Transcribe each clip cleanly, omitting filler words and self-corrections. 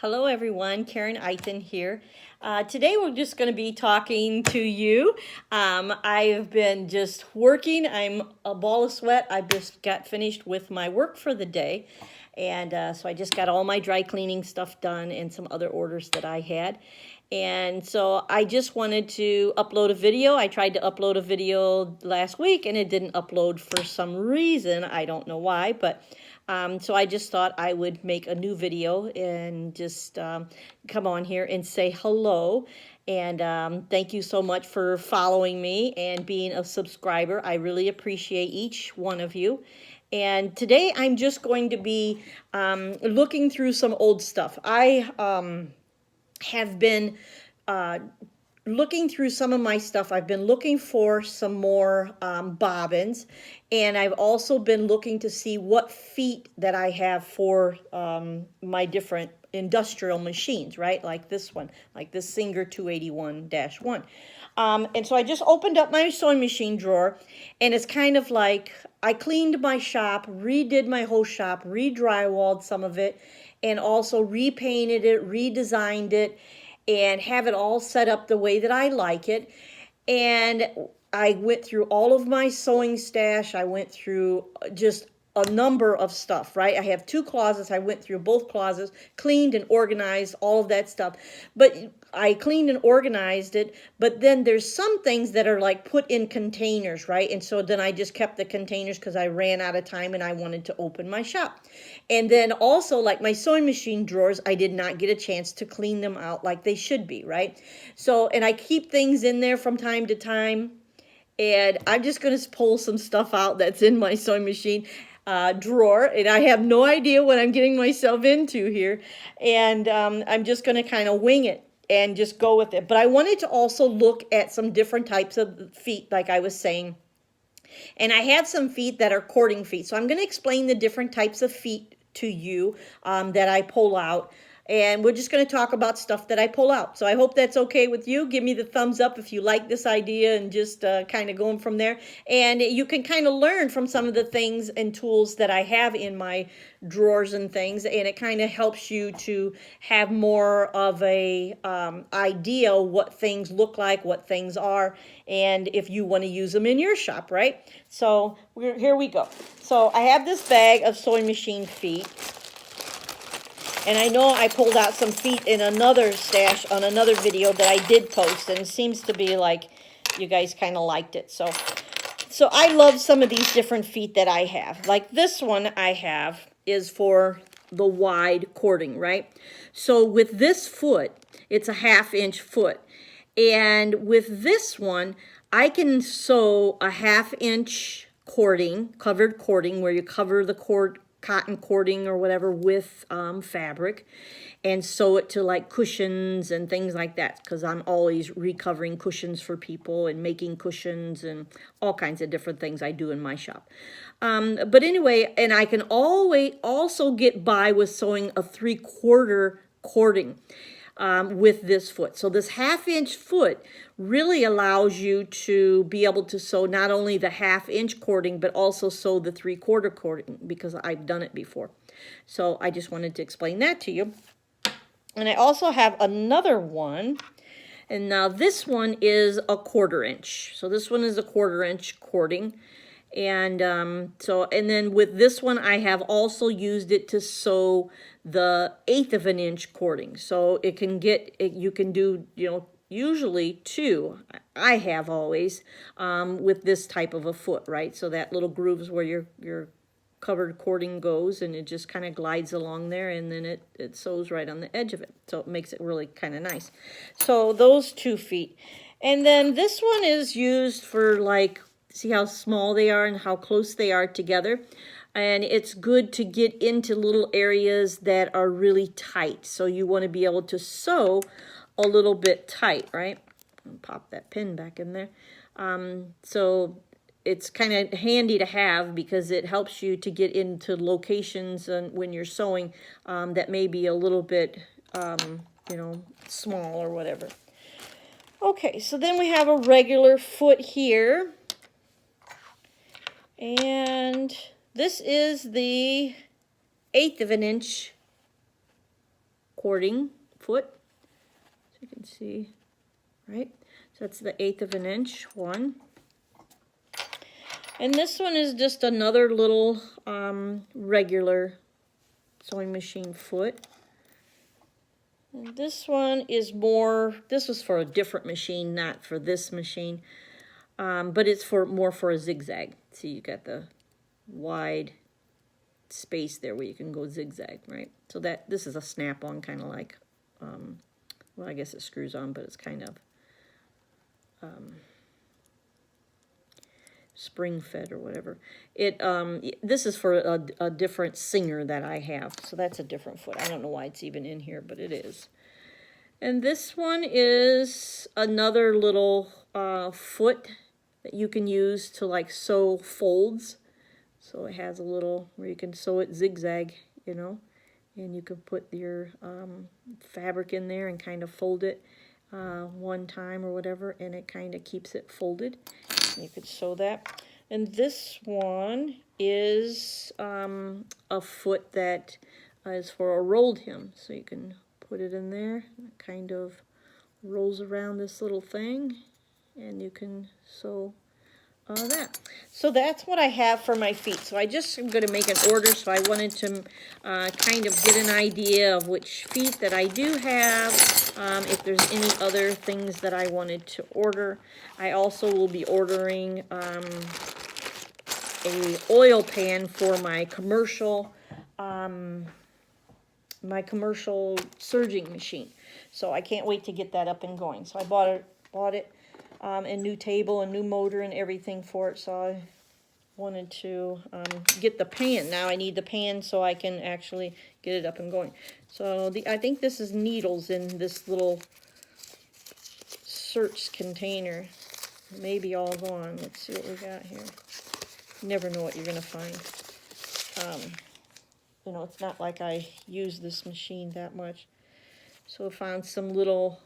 Hello everyone, Karen Eiten here. Today we're just going to be talking to you. I've been just working. I'm a ball of sweat. I just got finished with my work for the day. And so I just got all my dry cleaning stuff done and some other orders that I had. And so I just wanted to upload a video. I tried to upload a video last week and it didn't upload for some reason. I don't know why, but so I just thought I would make a new video and just come on here and say hello. And thank you so much for following me and being a subscriber. I really appreciate each one of you. And today I'm just going to be looking through some old stuff. I have been looking through some of my stuff. I've been looking for some more bobbins, and I've also been looking to see what feet that I have for my different industrial machines, right? Like this one, like this Singer 281-1. And so I just opened up my sewing machine drawer, and it's kind of like I cleaned my shop, redid my whole shop, re-drywalled some of it, and also repainted it, redesigned it, and have it all set up the way that I like it. And I went through all of my sewing stash. I went through just a number of stuff, right? I have two closets. I went through both closets, cleaned and organized all of that stuff. But I cleaned and organized it, but then there's some things that are like put in containers, right? And so then I just kept the containers because I ran out of time and I wanted to open my shop. And then also like my sewing machine drawers, I did not get a chance to clean them out like they should be, right? So, and I keep things in there from time to time. And I'm just going to pull some stuff out that's in my sewing machine drawer, and I have no idea what I'm getting myself into here, and I'm just going to kind of wing it and just go with it. But I wanted to also look at some different types of feet, like I was saying, and I have some feet that are cording feet, so I'm going to explain the different types of feet to you that I pull out. And we're just going to talk about stuff that I pull out. So I hope that's okay with you. Give me the thumbs up if you like this idea, and just kind of going from there. And you can kind of learn from some of the things and tools that I have in my drawers and things. And it kind of helps you to have more of a idea what things look like, what things are, and if you want to use them in your shop, right? So here we go. So I have this bag of sewing machine feet. And I know I pulled out some feet in another stash on another video that I did post, and it seems to be like you guys kind of liked it. So I love some of these different feet that I have. Like this one I have is for the wide cording, right? So with this foot, it's a 1/2-inch foot. And with this one, I can sew a 1/2-inch cording, covered cording, where you cover the cotton cording or whatever with fabric, and sew it to like cushions and things like that, because I'm always recovering cushions for people and making cushions and all kinds of different things I do in my shop. But anyway, and I can always also get by with sewing a 3/4 cording with this foot. So this 1/2-inch foot really allows you to be able to sew not only the 1/2-inch cording, but also sew the 3/4 cording, because I've done it before. So I just wanted to explain that to you. And I also have another one. And now this one is a 1/4 inch. So this one is a 1/4 inch cording. And and then with this one, I have also used it to sew the 1/8 of an inch cording. So it can get, you can do, usually 2. I have always with this type of a foot, right? So that little groove is where your covered cording goes, and it just kind of glides along there, and then it sews right on the edge of it. So it makes it really kind of nice. So those 2 feet. And then this one is used for, like, see how small they are and how close they are together. And it's good to get into little areas that are really tight. So you want to be able to sew a little bit tight, right? I'll pop that pin back in there. So it's kind of handy to have, because it helps you to get into locations when you're sewing that may be a little bit, small or whatever. Okay, so then we have a regular foot here. And this is the 1/8 of an inch cording foot. So you can see, right? So that's the 1/8 of an inch one. And this one is just another little regular sewing machine foot. And this one is more, this was for a different machine, not for this machine. But it's more for a zigzag. See, you got the wide space there where you can go zigzag, right? So this is a snap-on, kind of like, well, I guess it screws on, but it's kind of spring-fed or whatever. This is for a different singer that I have, so that's a different foot. I don't know why it's even in here, but it is. And this one is another little foot that you can use to like sew folds. So it has a little where you can sew it zigzag, you know, and you can put your fabric in there and kind of fold it one time or whatever, and it kind of keeps it folded. You could sew that. And this one is a foot that is for a rolled hem. So you can put it in there, and it kind of rolls around this little thing, and you can sew that. So that's what I have for my feet. So I just am going to make an order, so I wanted to kind of get an idea of which feet that I do have, if there's any other things that I wanted to order. I also will be ordering a oil pan for my commercial serging machine. So I can't wait to get that up and going. So I bought it. A new table, a new motor, and everything for it. So I wanted to get the pan. Now I need the pan so I can actually get it up and going. So I think this is needles in this little search container. Maybe all gone. Let's see what we got here. You never know what you're going to find. You know, it's not like I use this machine that much. So I found some little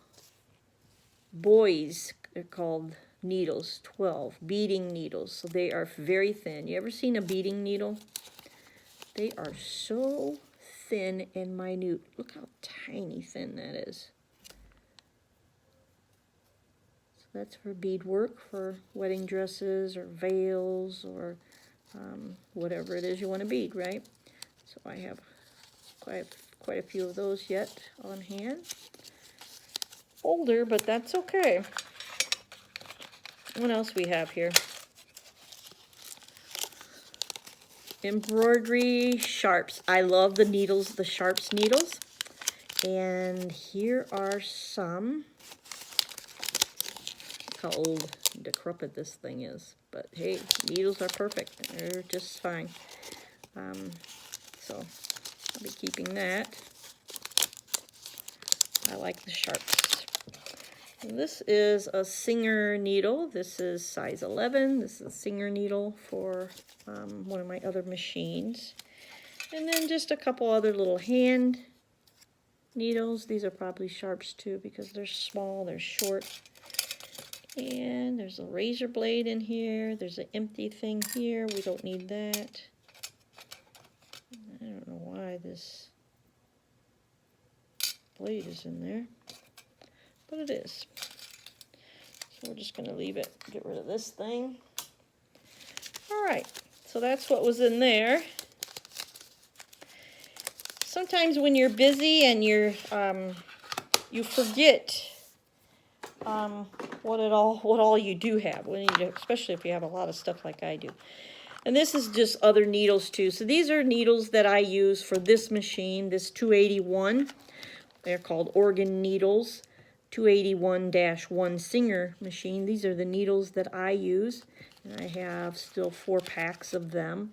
boys. They're called needles, 12 beading needles. So they are very thin. You ever seen a beading needle? They are so thin and minute. Look how tiny thin that is. So that's for beadwork, for wedding dresses or veils or whatever it is you want to bead, right? So I have quite a few of those yet on hand. Older, but that's okay. What else we have here? Embroidery Sharps. I love the needles, the Sharps needles. And here are some. Look how old and decrepit this thing is. But hey, needles are perfect. They're just fine. So I'll be keeping that. I like the Sharps. And this is a Singer needle. This is size 11. This is a Singer needle for one of my other machines. And then just a couple other little hand needles. These are probably Sharps too because they're small, they're short. And there's a razor blade in here. There's an empty thing here. We don't need that. I don't know why this blade is in there, but it is. So we're just going to leave it, get rid of this thing. All right, so that's what was in there. Sometimes when you're busy and you forget what all you do have, especially if you have a lot of stuff like I do. And this is just other needles too. So these are needles that I use for this machine, this 281. They're called organ needles, 281-1 Singer machine. These are the needles that I use, and I have still 4 packs of them.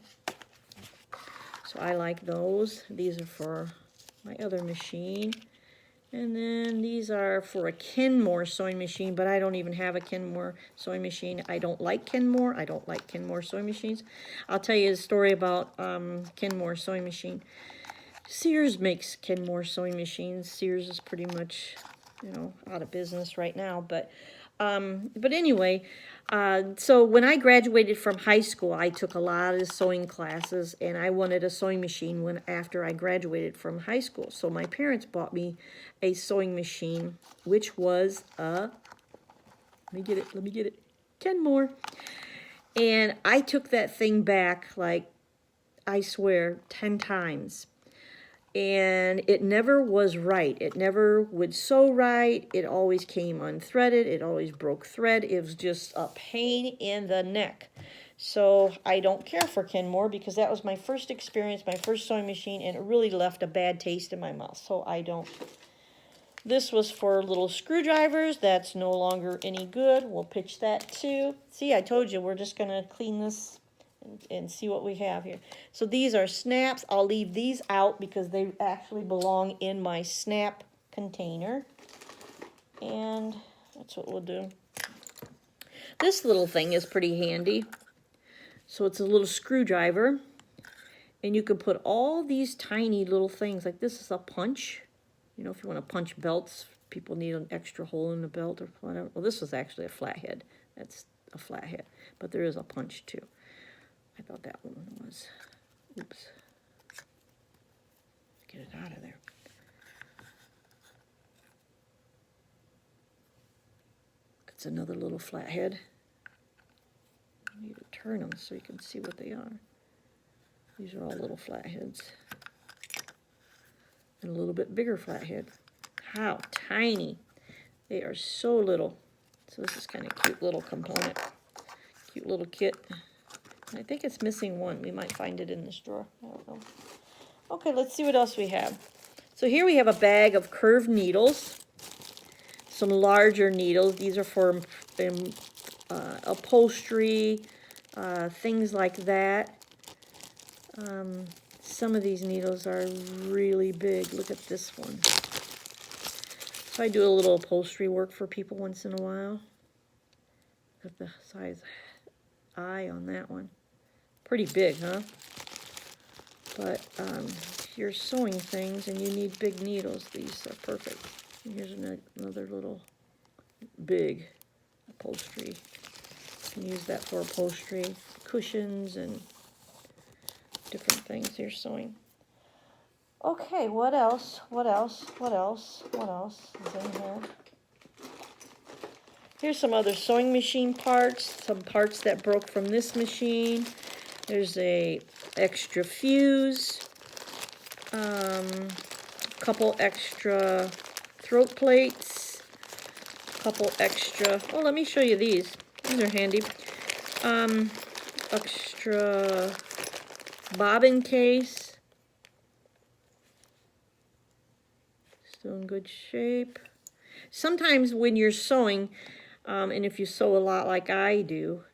So I like those. These are for my other machine. And then these are for a Kenmore sewing machine, but I don't even have a Kenmore sewing machine. I don't like Kenmore. I don't like Kenmore sewing machines. I'll tell you a story about Kenmore sewing machine. Sears makes Kenmore sewing machines. Sears is pretty much, out of business right now. But But anyway, so when I graduated from high school, I took a lot of sewing classes, and I wanted a sewing machine after I graduated from high school. So my parents bought me a sewing machine, which was let me get it, Kenmore. And I took that thing back, like, I swear, 10 times. And it never was right. It never would sew right. It always came unthreaded. It always broke thread. It was just a pain in the neck. So I don't care for Kenmore because that was my first experience, my first sewing machine, and it really left a bad taste in my mouth. So I don't. This was for little screwdrivers. That's no longer any good. We'll pitch that too. See, I told you we're just going to clean this and see what we have here. So these are snaps. I'll leave these out because they actually belong in my snap container. And that's what we'll do. This little thing is pretty handy. So it's a little screwdriver. And you can put all these tiny little things, like this is a punch. You know, if you want to punch belts, people need an extra hole in the belt or whatever. Well, this was actually a flathead. That's a flathead. But there is a punch too. I thought that one was. Oops. Get it out of there. It's another little flathead. I need to turn them so you can see what they are. These are all little flatheads. And a little bit bigger flathead. How tiny. They are so little. So this is kind of cute little component. Cute little kit. I think it's missing one. We might find it in this drawer. I don't know. Okay, let's see what else we have. So here we have a bag of curved needles. Some larger needles. These are for upholstery, things like that. Some of these needles are really big. Look at this one. So I do a little upholstery work for people once in a while. Look at the size eye on that one. Pretty big, huh? But if you're sewing things and you need big needles, these are perfect. And here's another little big upholstery. You can use that for upholstery, cushions, and different things you're sewing. Okay, what else? What else? What else? What else is in here? Here's some other sewing machine parts, some parts that broke from this machine. There's a extra fuse, couple extra throat plates, couple extra, oh, let me show you these. These are handy. Extra bobbin case. Still in good shape. Sometimes when you're sewing, and if you sew a lot like I do,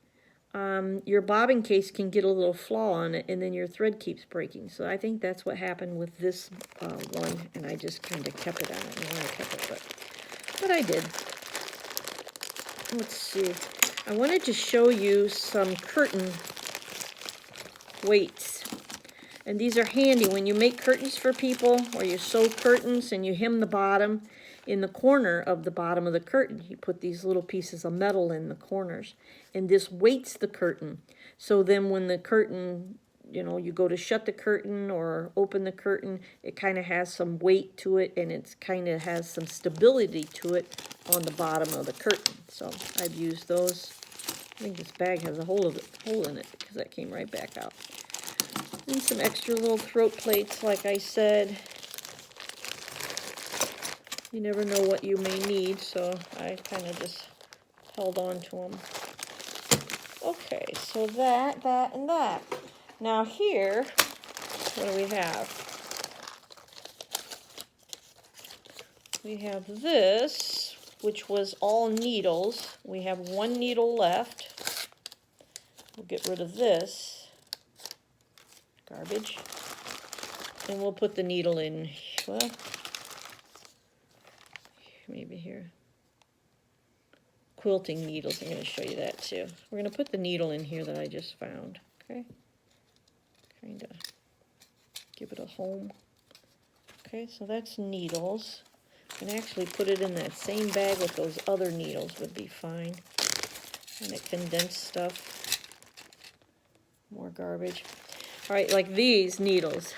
your bobbin case can get a little flaw on it, and then your thread keeps breaking. So I think that's what happened with this one, and I just kind of kept it on it. I kept it, but I did. Let's see. I wanted to show you some curtain weights. And these are handy when you make curtains for people, or you sew curtains and you hem the bottom. In the corner of the bottom of the curtain, you put these little pieces of metal in the corners. And this weights the curtain. So then when the curtain, you know, you go to shut the curtain or open the curtain, it kind of has some weight to it, and it kind of has some stability to it on the bottom of the curtain. So I've used those. I think this bag has a hole in it because that came right back out. And some extra little throat plates, like I said. You never know what you may need, so I kind of just held on to them. Okay, so that, and that. Now here, what do we have? We have this, which was all needles. We have one needle left. We'll get rid of this garbage. And we'll put the needle in, well, maybe here. Quilting needles, I'm going to show you that too. We're going to put the needle in here that I just found, okay? Kind of give it a home. Okay, so that's needles. And actually put it in that same bag with those other needles would be fine. And it condensed stuff. More garbage. All right, like these needles.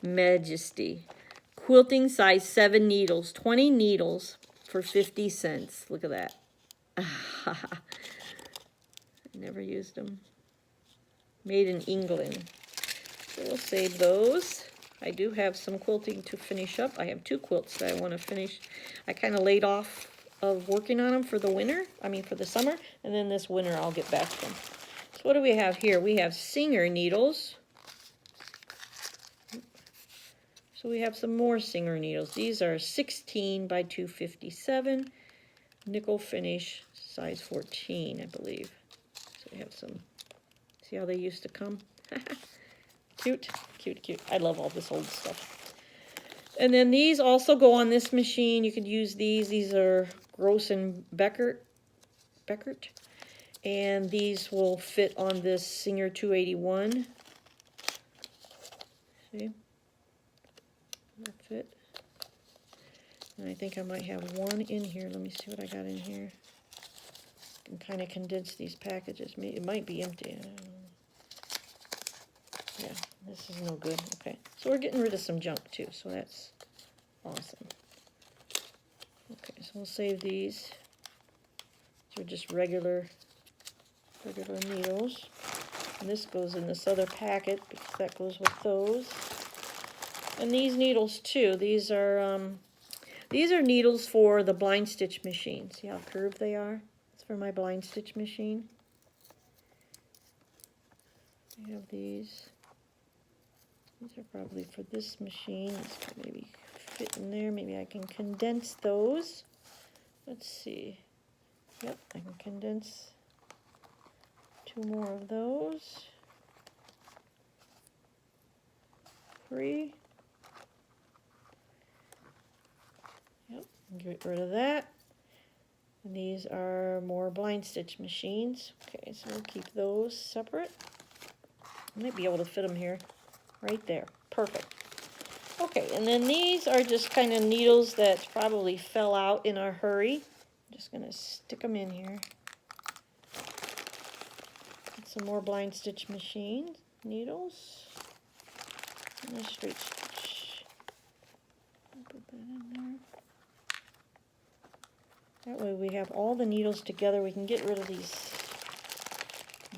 Majesty. Quilting size 7 needles. 20 needles for 50 cents. Look at that. I never used them. Made in England. So we'll save those. I do have some quilting to finish up. I have 2 quilts that I want to finish. I kind of laid off of working on them for the winter. I mean for the summer. And then this winter I'll get back to them. So what do we have here? We have Singer needles. So we have some more Singer needles. These are 16 by 257. Nickel finish, size 14, I believe. So we have some, see how they used to come? Cute, cute, cute. I love all this old stuff. And then these also go on this machine. You could use these. These are Gross and Beckert. And these will fit on this Singer 281. See? That fit. And I think I might have one in here. Let me see what I got in here. I can kind of condense these packages. It might be empty. I don't know. Yeah, this is no good. Okay, so we're getting rid of some junk too, so that's awesome. Okay, so we'll save these. These are just regular needles. And this goes in this other packet because that goes with those. And these needles too. These are needles for the blind stitch machine. See how curved they are? It's for my blind stitch machine. I have these. These are probably for this machine. This could maybe fit in there. Maybe I can condense those. Let's see. Yep, I can condense 2 more of those. 3. Yep, get rid of that. And these are more blind stitch machines. Okay, so we'll keep those separate. I might be able to fit them here. Right there. Perfect. Okay, and then these are just kind of needles that probably fell out in a hurry. I'm just going to stick them in here. Get some more blind stitch machine needles. And a straight stitch. Put that in there. That way we have all the needles together. We can get rid of these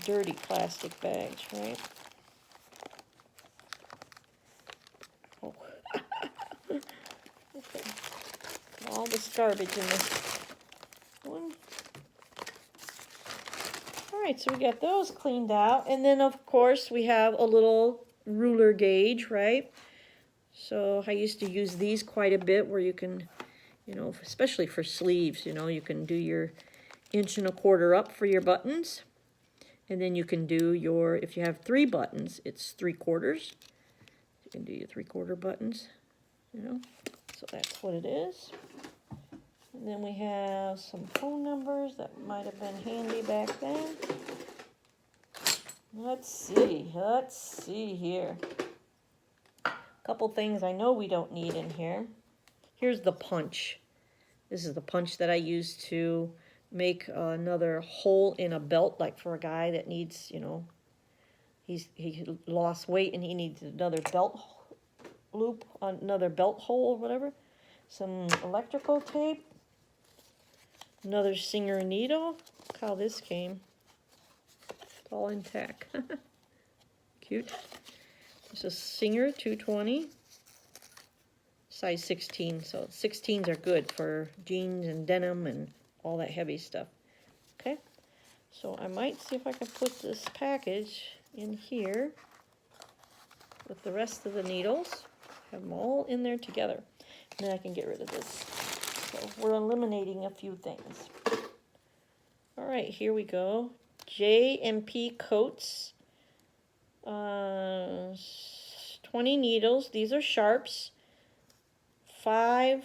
dirty plastic bags, right? Oh. Okay. All this garbage in this one. Alright, so we got those cleaned out. And then, of course, we have a little ruler gauge, right? So I used to use these quite a bit where you can, you know, especially for sleeves, you know, you can do your 1 1/4 up for your buttons. And then you can do your, if you have 3 buttons, it's 3/4. You can do your 3/4 buttons, you know. So that's what it is. And then we have some phone numbers that might have been handy back then. Let's see here. A couple things I know we don't need in here. Here's the punch. This is the punch that I use to make another hole in a belt, like for a guy that needs, you know, he lost weight and he needs another belt loop, another belt hole or whatever. Some electrical tape. Another Singer needle. Look how this came. It's all intact. Cute. This is Singer 220. Size 16. So 16s are good for jeans and denim and all that heavy stuff. Okay. So I might see if I can put this package in here with the rest of the needles. Have them all in there together. And then I can get rid of this. So we're eliminating a few things. All right, here we go. J&P coats. 20 needles. These are sharps. 5/10.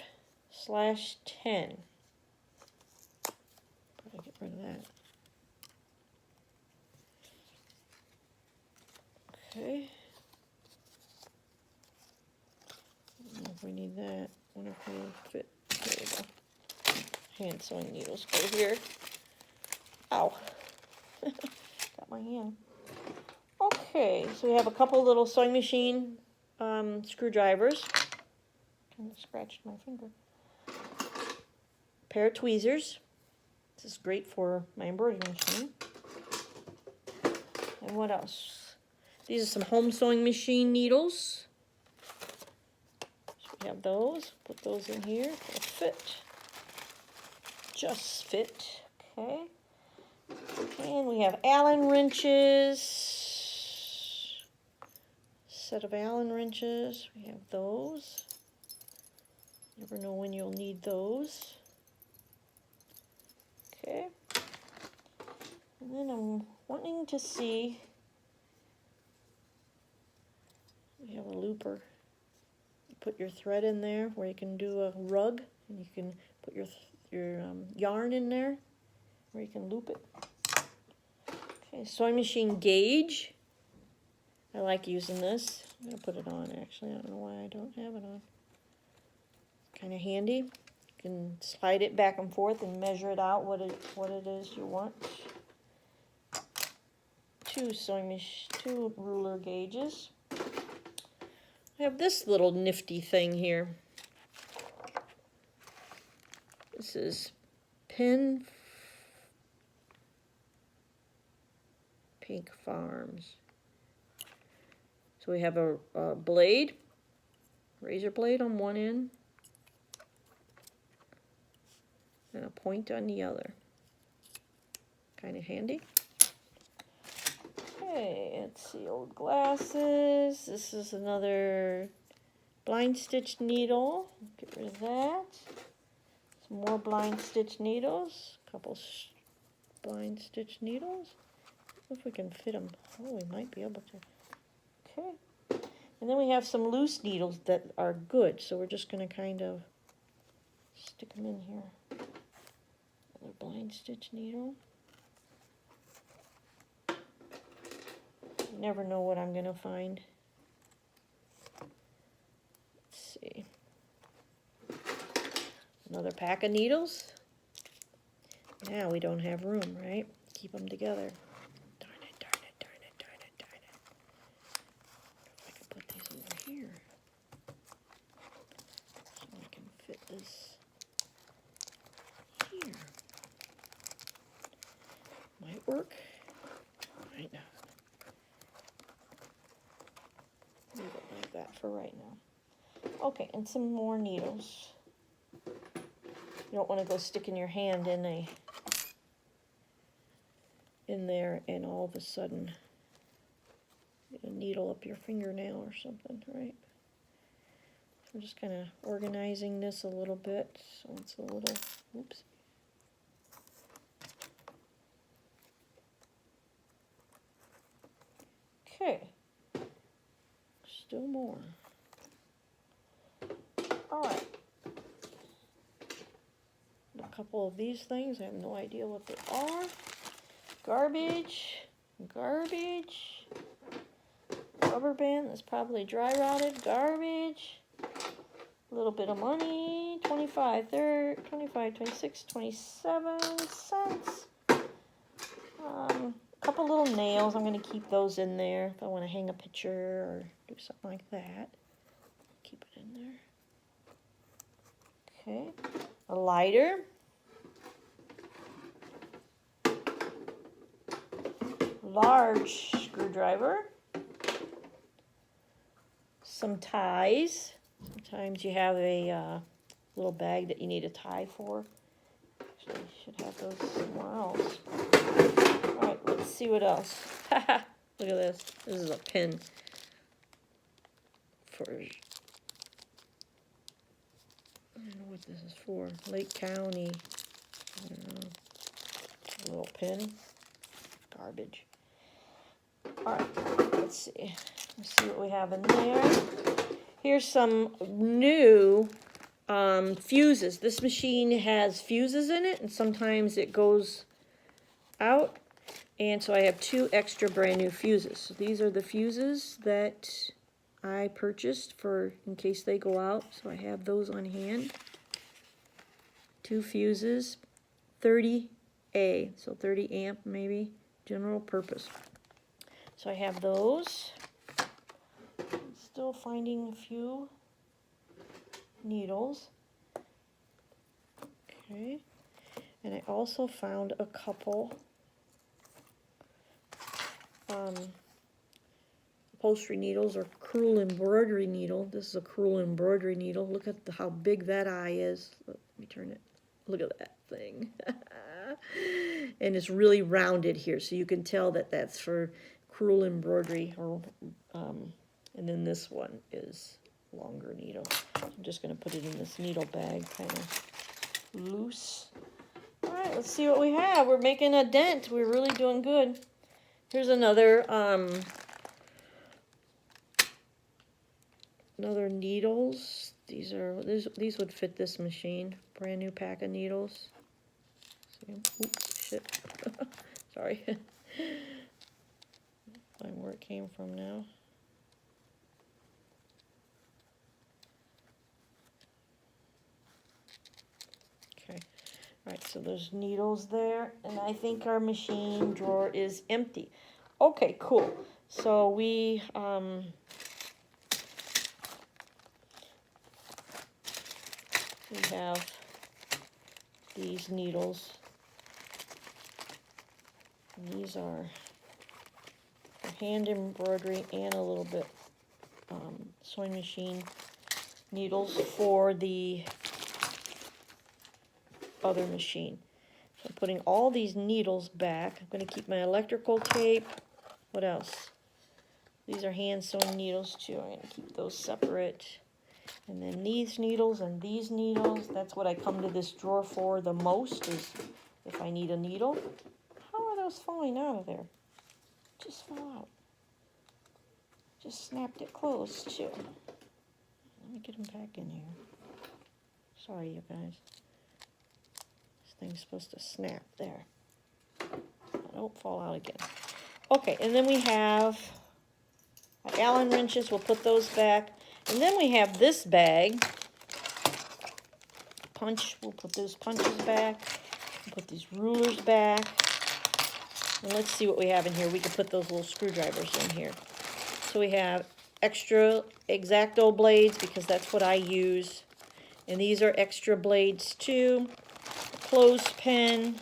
Probably get rid of that. Okay. I don't know if we need that. wonder if it'll fit. There we go. Hand sewing needles go here. Ow. Got my hand. Okay, so we have a couple little sewing machine screwdrivers. Kind of scratched my finger. Pair of tweezers. This is great for my embroidery machine. And what else? These are some home sewing machine needles. So we have those. Put those in here. They'll fit. Just fit. Okay. And we have Allen wrenches. Set of Allen wrenches. We have those. Never know when you'll need those. Okay. And then I'm wanting to see, we have a looper. You put your thread in there where you can do a rug, and you can put your yarn in there where you can loop it. Okay, sewing machine gauge. I like using this. I'm going to put it on actually. I don't know why I don't have it on. Kind of handy. You can slide it back and forth and measure it out what it is you want. Two ruler gauges. I have this little nifty thing here. This is Pink Farms. So we have a blade, razor blade on one end, and a point on the other. Kind of handy. Okay, let's see, old glasses. This is another blind stitch needle. Get rid of that. Some more blind stitch needles. A couple blind stitch needles. If we can fit them. Oh, we might be able to. Okay. And then we have some loose needles that are good, so we're just going to kind of stick them in here. Another blind stitch needle. You never know what I'm going to find. Let's see. Another pack of needles. Now we don't have room, right? Keep them together. Darn it, darn it, darn it, darn it, darn it. If I can put these over here. So I can fit this here. Might work. Right now. Leave it like that for right now. Okay, and some more needles. You don't want to go sticking your hand in there and all of a sudden get a needle up your fingernail or something, right? I'm just kind of organizing this a little bit so it's a little, oops. Okay, still more. All right. A couple of these things, I have no idea what they are. Garbage, rubber band that's probably dry rotted, garbage, a little bit of money, 25, 26, 27 cents. A couple little nails, I'm going to keep those in there if I want to hang a picture or do something like that. Keep it in there. Okay, a lighter. Large screwdriver, some ties. Sometimes you have a little bag that you need a tie for. Actually, you should have those somewhere else. All right, let's see what else. Look at this. This is a pin for, I don't know what this is for. Lake County. I don't know. A little pin. Garbage. All right, let's see. Let's see what we have in there. Here's some new fuses. This machine has fuses in it, and sometimes it goes out. And so I have 2 extra brand new fuses. So these are the fuses that I purchased for in case they go out, so I have those on hand. 2 fuses, 30A, so 30 amp maybe, general purpose. So I have those. Still finding a few needles. Okay, and I also found a couple upholstery needles or crewel embroidery needle. This is a crewel embroidery needle. Look at how big that eye is. Let me turn it. Look at that thing. And it's really rounded here, so you can tell that that's for crewel embroidery. Or, and then this one is longer needle. I'm just going to put it in this needle bag, kind of loose. All right, let's see what we have. We're making a dent. We're really doing good. Here's another needles. These would fit this machine. Brand new pack of needles. See? Oops, shit. Sorry. Find where it came from now. Okay. All right, so there's needles there, and I think our machine drawer is empty. Okay, cool. So we have these needles. And these are hand embroidery and a little bit sewing machine needles for the other machine. So I'm putting all these needles back. I'm going to keep my electrical tape. What else? These are hand sewing needles too. I'm going to keep those separate. And then these needles and these needles, that's what I come to this drawer for the most, is if I need a needle. How are those falling out of there? Just fell out. Just snapped it closed too. Let me get them back in here. Sorry, you guys. This thing's supposed to snap there. Don't fall out again. Okay, and then we have our Allen wrenches. We'll put those back. And then we have this bag. Punch. We'll put those punches back. We'll put these rulers back. And let's see what we have in here. We can put those little screwdrivers in here. So we have extra X-Acto blades because that's what I use. And these are extra blades too. Clothespin.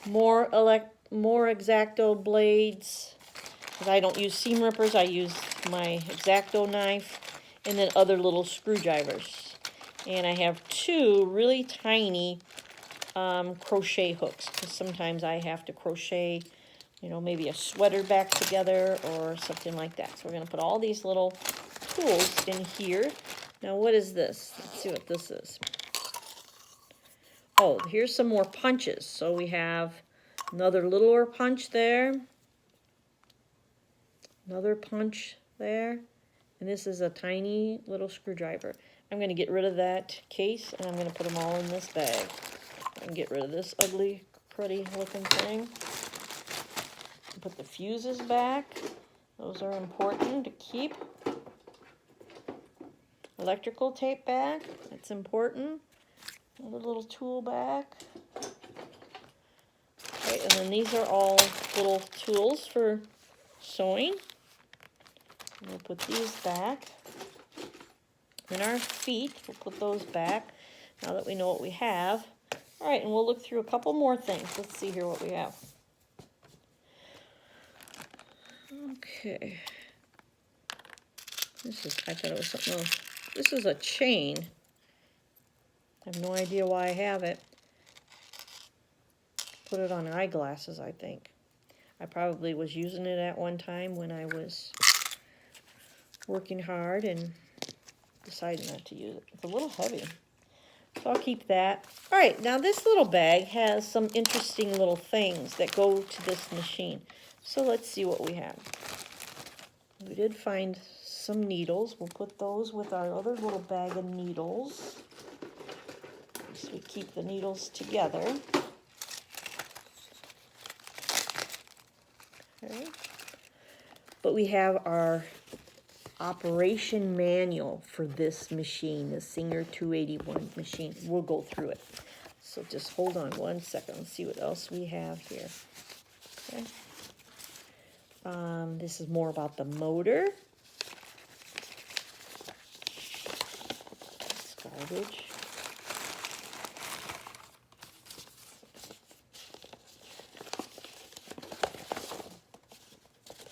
More X-Acto blades. Because I don't use seam rippers. I use my X-Acto knife. And then other little screwdrivers. And I have 2 really tiny crochet hooks. Because sometimes I have to crochet, you know, maybe a sweater back together or something like that. So we're going to put all these little tools in here. Now what is this? Let's see what this is. Oh, here's some more punches. So we have another littler punch there. Another punch there. And this is a tiny little screwdriver. I'm going to get rid of that case and I'm going to put them all in this bag. And get rid of this ugly, cruddy looking thing. Put the fuses back. Those are important to keep. Electrical tape back. That's important. Another little tool back. Okay, and then these are all little tools for sewing. We'll put these back. And our feet, we'll put those back now that we know what we have. All right, and we'll look through a couple more things. Let's see here what we have. Okay. I thought it was something else. This is a chain. I have no idea why I have it. Put it on eyeglasses, I think. I probably was using it at one time when I was working hard and decided not to use it. It's a little heavy. So I'll keep that. All right, now this little bag has some interesting little things that go to this machine. So let's see what we have. We did find some needles. We'll put those with our other little bag of needles. So we keep the needles together. Okay. But we have our operation manual for this machine, the Singer 281 machine. We'll go through it. So just hold on one second. Let's see what else we have here. Okay. This is more about the motor. It's garbage.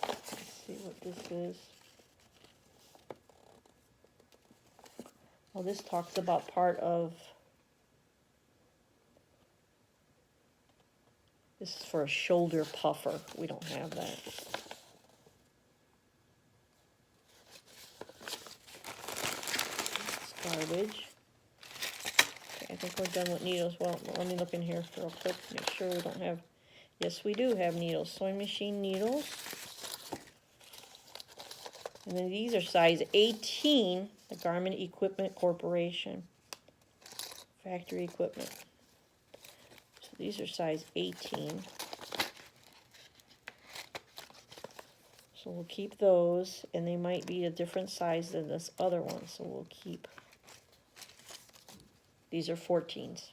Let's see what this is. Well, this talks about part of, this is for a shoulder puffer. We don't have that. It's garbage. Okay, I think we're done with needles. Well, let me look in here real quick, make sure we don't have, yes, we do have needles. Sewing machine needles. And then these are size 18, the Garment Equipment Corporation. Factory equipment. So these are size 18. So we'll keep those, and they might be a different size than this other one, so we'll keep. These are 14s.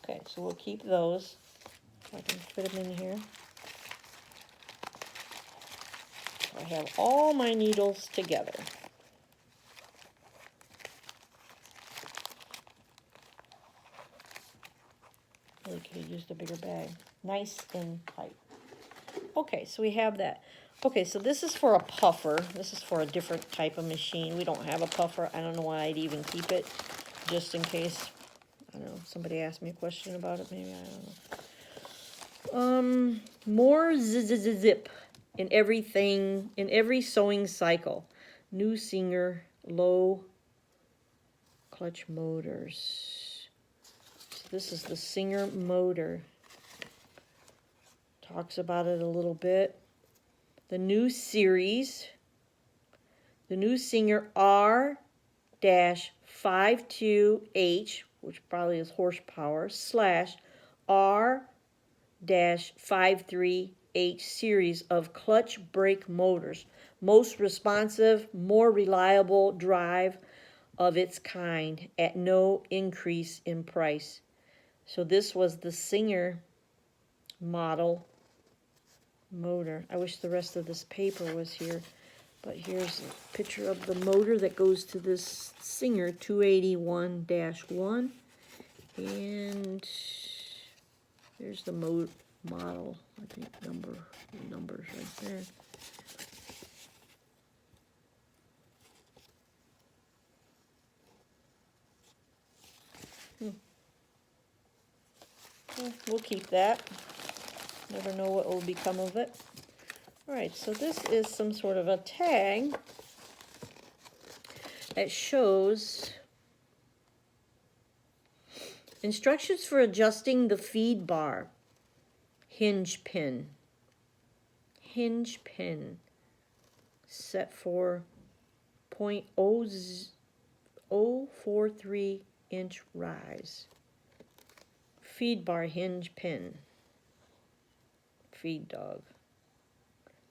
Okay, so we'll keep those. I can fit them in here. I have all my needles together. Really could have used a bigger bag. Nice and tight. Okay, so we have that. Okay, so this is for a puffer. This is for a different type of machine. We don't have a puffer. I don't know why I'd even keep it, just in case. I don't know, somebody asked me a question about it, maybe, I don't know. More zip in everything, in every sewing cycle. New Singer low clutch motors. So this is the Singer motor. Talks about it a little bit. The new series, the new Singer R-52H, which probably is horsepower, / R-53H series of clutch brake motors. Most responsive, more reliable drive of its kind at no increase in price. So this was the Singer model motor. I wish the rest of this paper was here, but here's a picture of the motor that goes to this Singer 281-1, and there's the model. I think numbers right there. Well, we'll keep that. Never know what will become of it. All right, so this is some sort of a tag that shows instructions for adjusting the feed bar. Hinge pin. Hinge pin. Set for 0.043 inch rise. Feed bar hinge pin. Feed dog.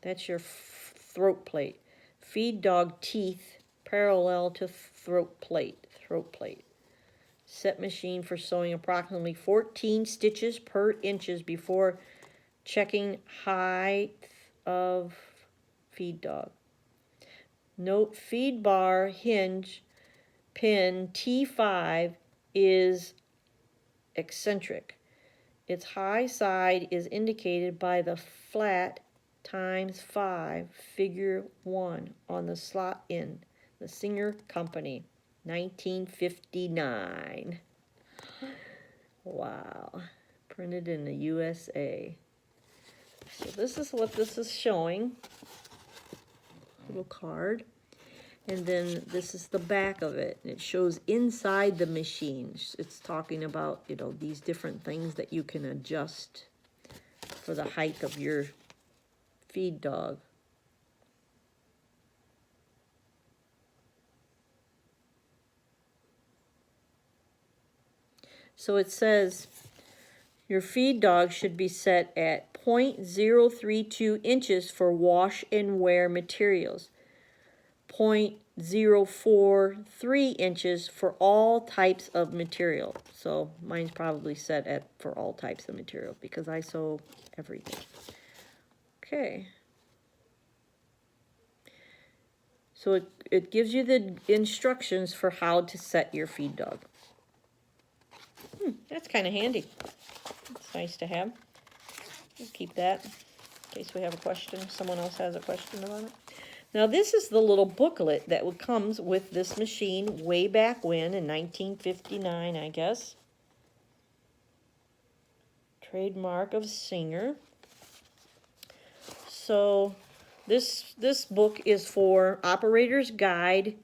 That's your throat plate. Feed dog teeth parallel to throat plate. Set machine for sewing approximately 14 stitches per inches before checking height of feed dog. Note, feed bar hinge pin T5 is eccentric. Its high side is indicated by the flat ×5 figure 1 on the slot in the Singer Company, 1959. Wow. Printed in the USA. So this is what this is showing. Little card. And then this is the back of it. And it shows inside the machine. It's talking about, you know, these different things that you can adjust for the height of your feed dog. So it says your feed dog should be set at 0.032 inches for wash and wear materials, 0.043 inches for all types of material. So mine's probably set at for all types of material because I sew everything. Okay. So it gives you the instructions for how to set your feed dog. That's kind of handy. It's nice to have. We'll keep that in case we have a question. Someone else has a question about it. Now this is the little booklet that comes with this machine way back when in 1959, I guess. Trademark of Singer. So this book is for Operator's Guide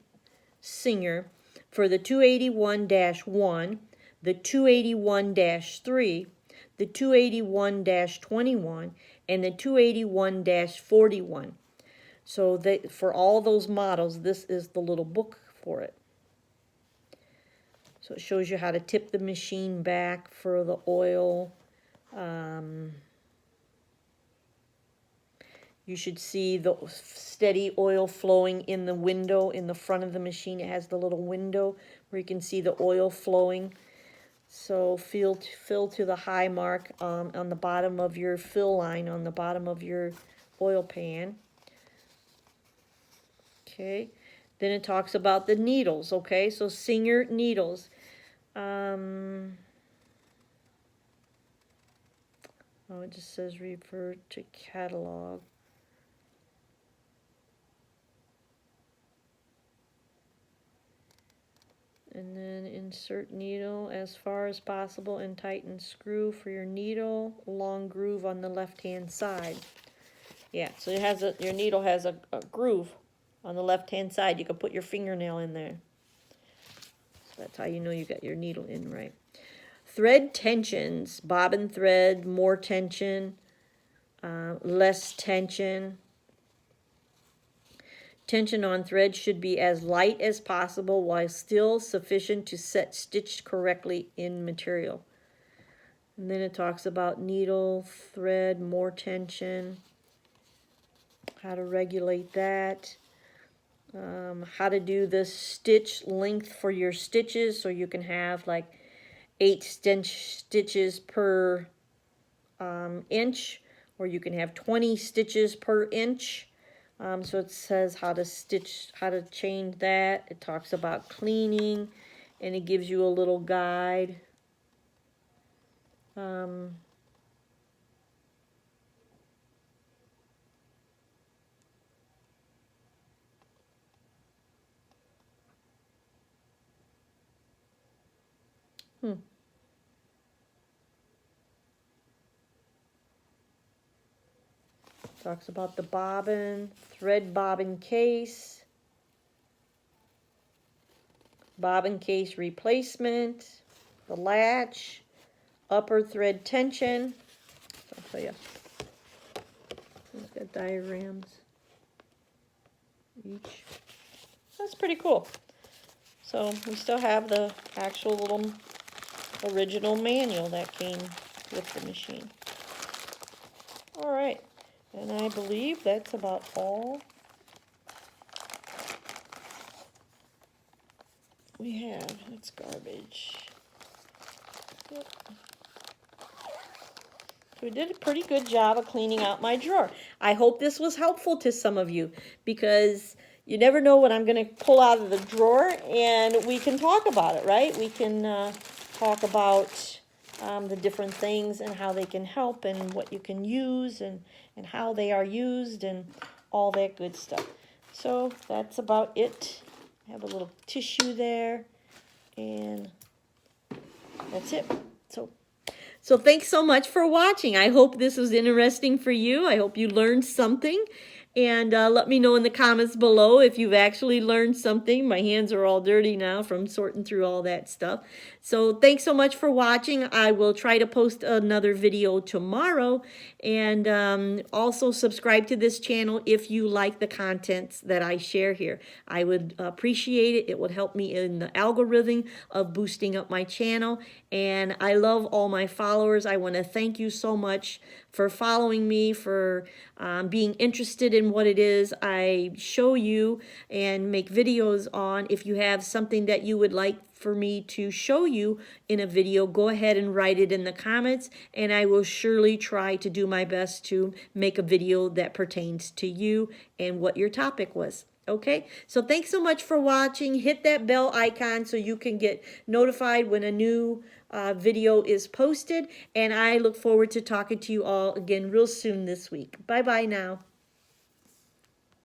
Singer for the 281-1, the 281-3, the 281-21, and the 281-41. So for all those models, this is the little book for it. So it shows you how to tip the machine back for the oil. You should see the steady oil flowing in the window in the front of the machine. It has the little window where you can see the oil flowing. So fill to the high mark on the bottom of your fill line, on the bottom of your oil pan. Okay, then it talks about the needles. Okay, so Singer needles. Oh, it just says refer to catalog. And then insert needle as far as possible and tighten screw for your needle, long groove on the left-hand side. Yeah, so it has your needle has a groove on the left-hand side. You can put your fingernail in there. So that's how you know you got your needle in right. Thread tensions, bobbin thread, more tension, less tension. Tension on thread should be as light as possible while still sufficient to set stitched correctly in material. And then it talks about needle, thread, more tension, how to regulate that, how to do the stitch length for your stitches so you can have like 8 stitches per inch, or you can have 20 stitches per inch. So it says how to change that. It talks about cleaning, and it gives you a little guide. Talks about the bobbin, thread bobbin case, bobbin case replacement, the latch, upper thread tension. I'll show you. It's got diagrams each. That's pretty cool. So we still have the actual little original manual that came with the machine. All right. And I believe that's about all we have. That's garbage. Yep. So we did a pretty good job of cleaning out my drawer. I hope this was helpful to some of you, because you never know what I'm going to pull out of the drawer, and we can talk about it, right? We can talk about the different things and how they can help and what you can use and how they are used and all that good stuff. So that's about it. I have a little tissue there, and that's it. So thanks so much for watching. I hope this was interesting for you. I hope you learned something. And let me know in the comments below if you've actually learned something. My hands are all dirty now from sorting through all that stuff. So thanks so much for watching. I will try to post another video tomorrow. And also subscribe to this channel if you like the contents that I share here. I would appreciate it. It would help me in the algorithm of boosting up my channel. And I love all my followers. I want to thank you so much for following me, for being interested in what it is I show you and make videos on. If you have something that you would like for me to show you in a video, go ahead and write it in the comments, and I will surely try to do my best to make a video that pertains to you and what your topic was. Okay, so thanks so much for watching. Hit that bell icon so you can get notified when a new video is posted, and I look forward to talking to you all again real soon this week. Bye bye now.